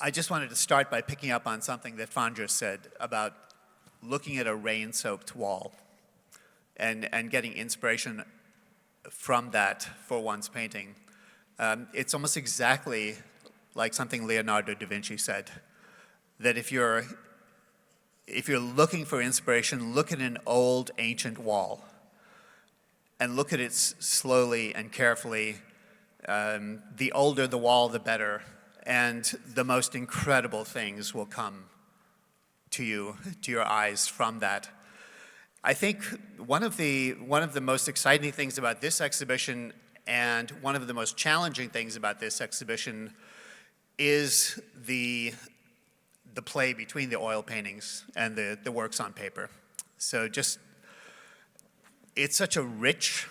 I just wanted to start by picking up on something that Fanzhi said about looking at a rain-soaked wall and getting inspiration from that for one's painting. It's almost exactly like something Leonardo da Vinci said, that if you're looking for inspiration, look at an old ancient wall and look at it slowly and carefully. The older the wall, the better, and the most incredible things will come to you, to your eyes from that. I think one of the most exciting things about this exhibition and one of the most challenging things about this exhibition is the play between the oil paintings and the works on paper. So it's such a rich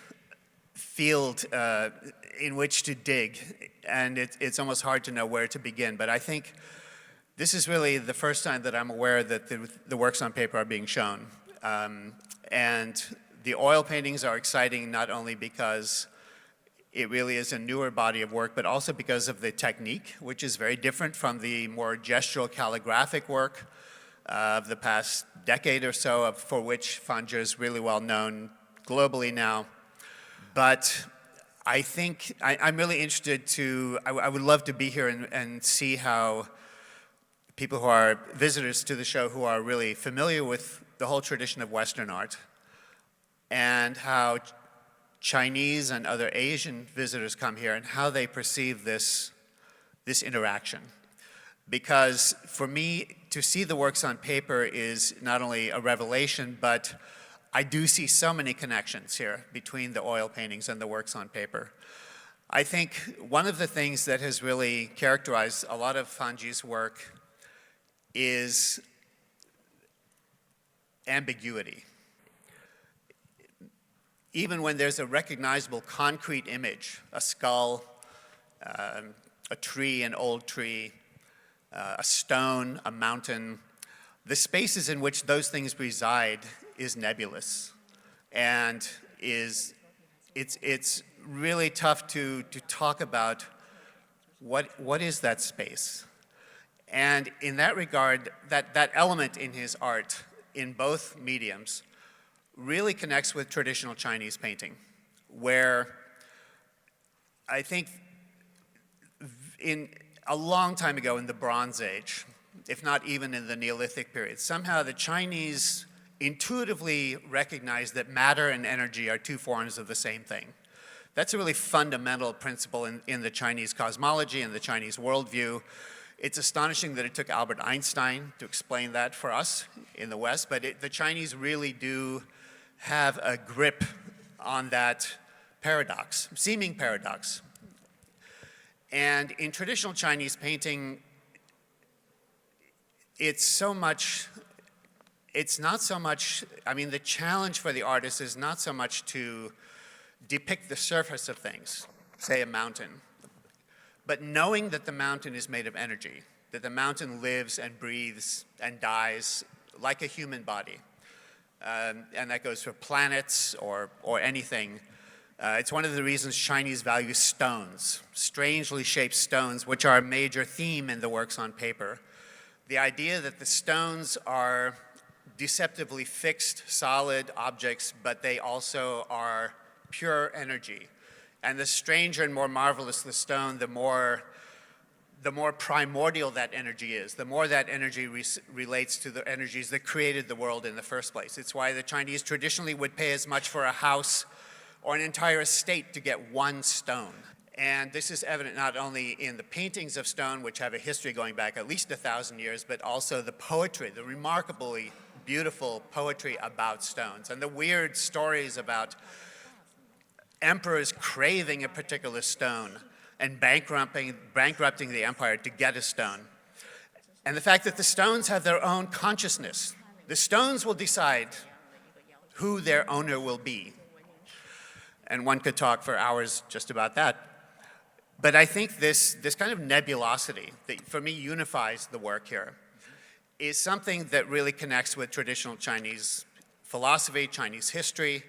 field in which to dig, and it's almost hard to know where to begin. But I think this is really the first time that I'm aware that the works on paper are being shown. And the oil paintings are exciting not only because it really is a newer body of work, but also because of the technique, which is very different from the more gestural calligraphic work of the past decade or so, for which Fanzhi is really well known globally now. But I think I'm really interested I would love to be here and see how people who are visitors to the show who are really familiar with the whole tradition of Western art and how Chinese and other Asian visitors come here and how they perceive this interaction. Because for me, to see the works on paper is not only a revelation, but I do see so many connections here between the oil paintings and the works on paper. I think one of the things that has really characterized a lot of Fanzhi's work is ambiguity. Even when there's a recognizable concrete image, a skull, a tree, an old tree, a stone, a mountain, the spaces in which those things reside is nebulous, and it's really tough to talk about what is that space. And in that regard, that element in his art, in both mediums, really connects with traditional Chinese painting, where I think in a long time ago in the Bronze Age, if not even in the Neolithic period, somehow the Chinese intuitively recognized that matter and energy are two forms of the same thing. That's a really fundamental principle in the Chinese cosmology and the Chinese worldview. It's astonishing that it took Albert Einstein to explain that for us in the West, but the Chinese really do have a grip on that paradox, seeming paradox. And in traditional Chinese painting, it's not so much, I mean, the challenge for the artist is not so much to depict the surface of things, say a mountain, but knowing that the mountain is made of energy, that the mountain lives and breathes and dies like a human body. And that goes for planets or anything. It's one of the reasons Chinese value stones, strangely shaped stones, which are a major theme in the works on paper. The idea that the stones are deceptively fixed, solid objects, but they also are pure energy. And the stranger and more marvelous the stone, the more primordial that energy is, the more that energy relates to the energies that created the world in the first place. It's why the Chinese traditionally would pay as much for a house or an entire estate to get one stone. And this is evident not only in the paintings of stone, which have a history going back at least 1,000 years, but also the poetry, the remarkably beautiful poetry about stones, and the weird stories about emperors craving a particular stone and bankrupting the empire to get a stone. And the fact that the stones have their own consciousness. The stones will decide who their owner will be. And one could talk for hours just about that. But I think this kind of nebulosity that for me unifies the work here is something that really connects with traditional Chinese philosophy, Chinese history.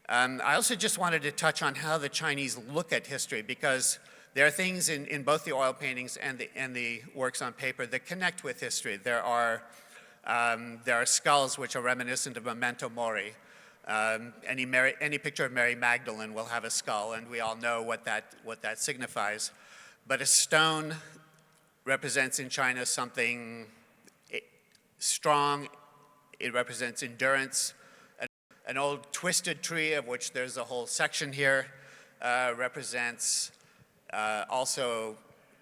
I also just wanted to touch on how the Chinese look at history, because There are things in both the oil paintings and the works on paper that connect with history. There are skulls which are reminiscent of Memento Mori. Any picture of Mary Magdalene will have a skull, and we all know what that signifies. But a stone represents in China something strong. It represents endurance. An old twisted tree, of which there's a whole section here, represents also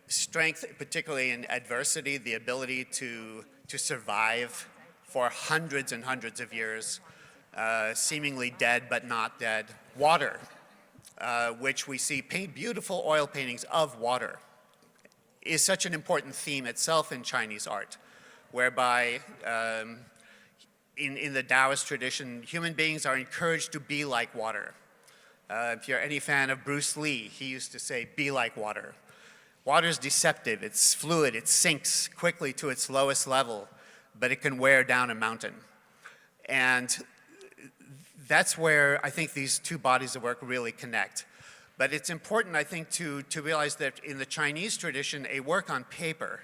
strength, particularly in adversity, the ability to survive for hundreds and hundreds of years, seemingly dead but not dead. Water, which we see beautiful oil paintings of water, is such an important theme itself in Chinese art, whereby in the Taoist tradition, human beings are encouraged to be like water. If you're any fan of Bruce Lee, he used to say, be like water. Water is deceptive, it's fluid, it sinks quickly to its lowest level, but it can wear down a mountain. And that's where I think these two bodies of work really connect. But it's important, I think, to realize that in the Chinese tradition, a work on paper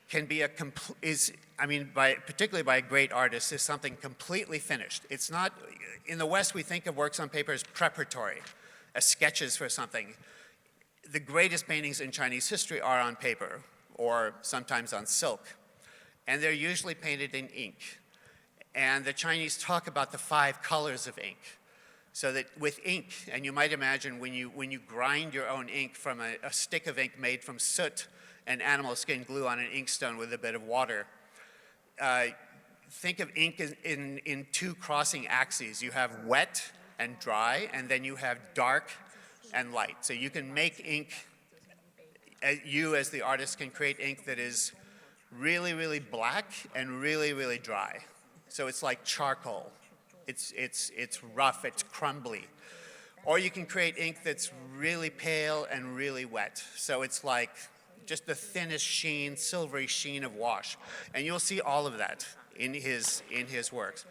can be particularly by a great artist, is something completely finished. It's not, in the West, we think of works on paper as preparatory, as sketches for something. The greatest paintings in Chinese history are on paper, or sometimes on silk. And they're usually painted in ink. And the Chinese talk about the 5 colors of ink. So that with ink, and you might imagine when you grind your own ink from a stick of ink made from soot and animal skin glue on an inkstone with a bit of water, think of ink in 2 crossing axes. You have wet and dry, and then you have dark and light. So you can make ink, you as the artist can create ink that is really, really black and really, really dry. So it's like charcoal. It's rough, it's crumbly. Or you can create ink that's really pale and really wet. So it's like just the thinnest sheen, silvery sheen of wash. And you'll see all of that in his works.